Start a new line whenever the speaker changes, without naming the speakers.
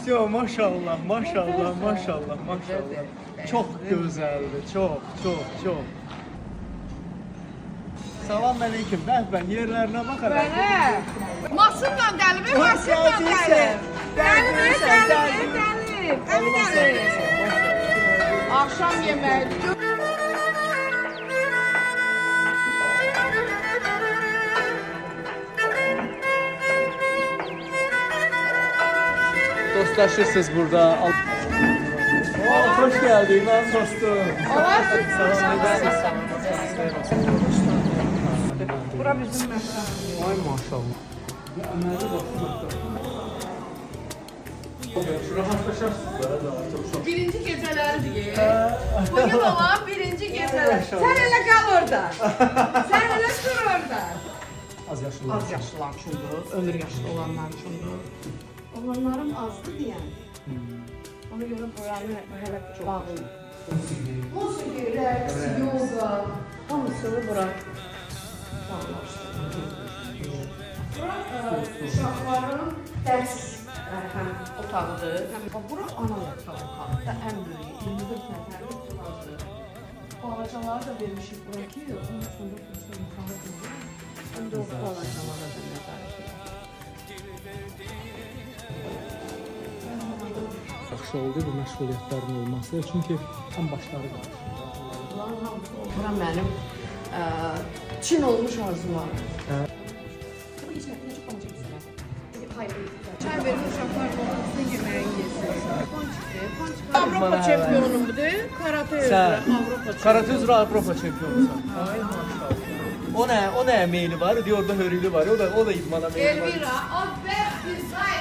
Yo, maşallah, maşallah, maşallah, maşallah. Çok güzeldi, çok, çok, çok. Salam aleyküm. Ben yerlerine bakarak.
Böyle. Masınla deli mi? Masınla deli. Deli mi? Deli mi? Deli. Deli. Akşam yemeği.
Dostlaşırsınız burada. Hoş geldin lan dostum.
Bura bizim məkan.
Ay maşallah.
Birinci gecələrdir. Bugün olan birinci gecələr. Sən elə qal orada. Sən elə dur orada.
Az yaşlı.
Az yaşlılar üçündür, ömür yaşlı olanlar üçündür. Olanlarım azdır deyən. Ona görə buranı hələ bağlı. Musiqi, rəqs, yoga, hamısını bura bağlaşdırır. Bura uşaqların dərs otağıdır. Bura ana yatağı otağıdır, ən böyük, 24 nəfərlik otaqdır. Balacaları da vermişik bura ki, onun üçün də kursun yuxarı qoyur. Həm də o balacalara da nəzarət edir.
Yaxşı oldu bu məşğuliyyətlərin olması. Çünki ən başları qalır.
Bura mənim Çin olmuş arzularım. Çay verir uşaqlar olmasın, yeməyi yesin. Avropa çempionudur, karate üzrə Avropa çempionu.
Karate üzrə Avropa çempionusan. Ay maşallah. O nə meyli var? Orada hörüklü var. O da idmana meyli var.
Elvira, Özbək Dizayn